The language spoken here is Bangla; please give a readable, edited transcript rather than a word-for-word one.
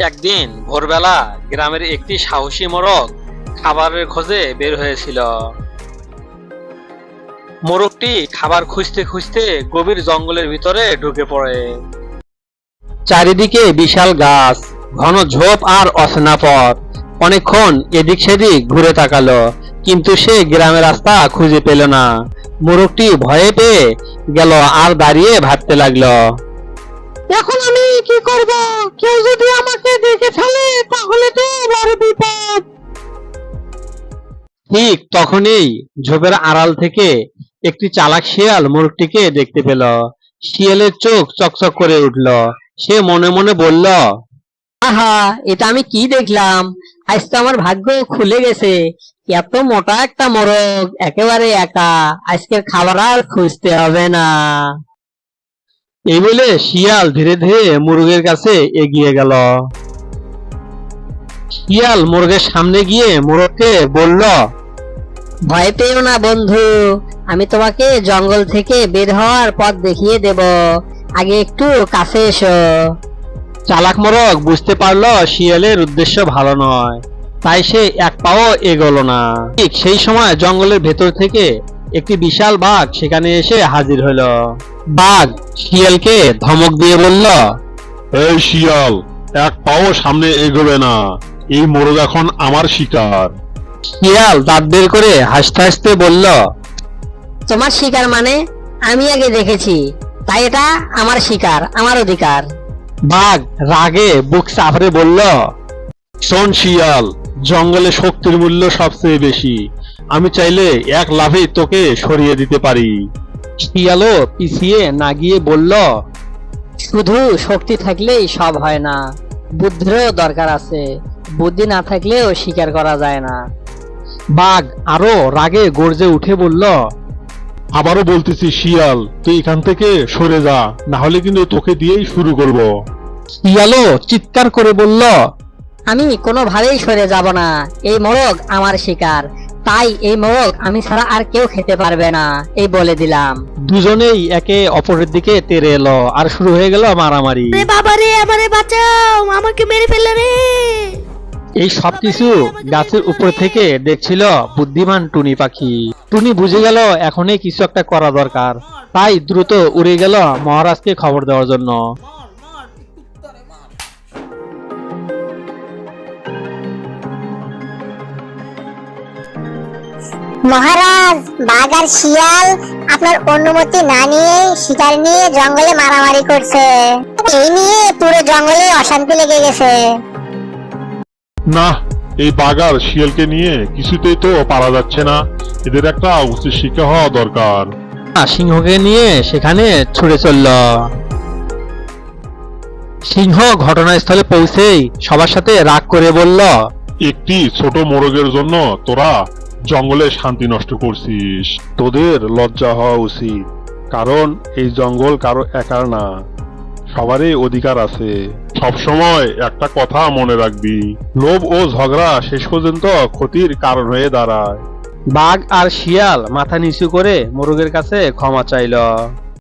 একদিন ভোরবেলা গ্রামের একটি সাহসী মোরগ খাবারের খোঁজে বের হয়েছিল। মোরগটি খাবার খুঁজতে খুঁজতে গভীর জঙ্গলের ভিতরে ঢুকে পড়ে। চারিদিকে বিশাল গাছ, ঘন ঝোপ আর অচেনা পথ। অনেকক্ষণ এদিক সেদিক ঘুরে তাকালো, কিন্তু সে গ্রামের রাস্তা খুঁজে পেল না। মোরগটি ভয়ে পেয়ে গেল আর দাঁড়িয়ে ভাবতে লাগলো, এখন আমি কি করব? কেউ যদি আমাকে দেখে ফেলে তাহলে তো বড় বিপদ। ঠিক তখনই ঝোপের আড়াল থেকে একটি চালাক শিয়াল মোরগটিকে দেখতে পেল। শিয়ালের চোখ চকচক করে উঠল। সে মনে মনে বলল, আহা, এটা আমি কি দেখলাম! আজ তো আমার ভাগ্য খুলে গেছে। এত মোটা একটা মোরগ একেবারে একা, আজকের খাবার আর খুঁজতে হবে না। এই বলে শিয়াল ধীরে ধীরে মুরগের কাছে এগিয়ে গেল। শিয়াল মুরগের সামনে গিয়ে মোরগকে বলল, ভয় পেও না বন্ধু, আমি তোমাকে জঙ্গল থেকে বের হওয়ার পথ দেখিয়ে দেব। আগে একটু কাছে এসো। চালাক মোরগ বুঝতে পারলো শিয়ালের উদ্দেশ্য ভালো নয়, তাই সে এক পাও এগোলো না। ঠিক সেই সময় জঙ্গলের ভেতর থেকে একটি বিশাল বাঘ সেখানে এসে হাজির হলো। বাঘ শিয়ালকে ধমক দিয়ে বলল, এই শিয়াল, এক পাও সামনে এগোবে না। এই মোরগ এখন আমার শিকার। শিয়াল দাঁত বের করে হাসতে হাসতে বলল, তোমার শিকার মানে? আমি আগে দেখেছি, তাই এটা আমার শিকার, আমার অধিকার। বাঘ রাগে বুক চাপড়ে বলল, শোন শিয়াল, জঙ্গলে শক্তির মূল্য সবচেয়ে বেশি। আমি চাইলে এক লাফেই তোকে সরিয়ে দিতে পারি। শিয়ালও পিছিয়ে না গিয়ে বলল, শুধু শক্তি থাকলেই সব হয় না, বুদ্ধিরও দরকার আছে। বুদ্ধি না থাকলেও শিকার করা যায় না। বাঘ আরো রাগে গর্জে উঠে বলল, আবারও বলতেছি শিয়াল, তুই এখান থেকে সরে যা, না হলে কিন্তু তোকে দিয়েই শুরু করব। শিয়ালও চিৎকার করে বলল, আমি কোনোভাবেই সরে যাব না। এই মোরগ আমার শিকার, তাই এই মোরগ আমি ছাড়া আর কেউ খেতে পারবে না, এই বলে দিলাম। দুজনেই একে অপরের দিকে তেড়ে এলো আর শুরু হয়ে গেল মারামারি। রে বাবা রে, আমারে বাঁচাও, আমাকে মেরে ফেললে রে। এই সবকিছু গাছের উপর থেকে দেখছিল বুদ্ধিমান টুনি পাখি। টুনি বুঝে গেল এখনই কিছু একটা করা দরকার, তাই দ্রুত উড়ে গেল মহারাজকে খবর দেওয়ার জন্য। মহারাজ, বাঘ আর শিয়াল আপনার অনুমতি না নিয়ে শিকার নিয়ে জঙ্গলে মারামারি করছে। এই নিয়ে পুরো জঙ্গলে অশান্তি লেগে গেছে। না, এই বাঘ আর শিয়ালকে নিয়ে কিছুতেই তো পারা যাচ্ছে না। এদের একটা উচিত শিক্ষা হওয়া দরকার। সিংহকে নিয়ে সেখানে ছুটে চলল। সিংহ ঘটনাস্থলে পৌঁছেই সবার সাথে রাগ করে বলল, একটি ছোট মোরগের জন্য তোরা জঙ্গলে শান্তি নষ্ট করছিস। তোদের লজ্জা হওয়া উচিত, কারণ এই জঙ্গল কারো একার না, সবারই অধিকার আছে। সবসময় একটা কথা মনে রাখবি, লোভ ও ঝগড়া শেষ পর্যন্ত ক্ষতির কারণ হয়ে দাঁড়ায়। বাঘ আর শিয়াল মাথা নিচু করে মোরগের কাছে ক্ষমা চাইল।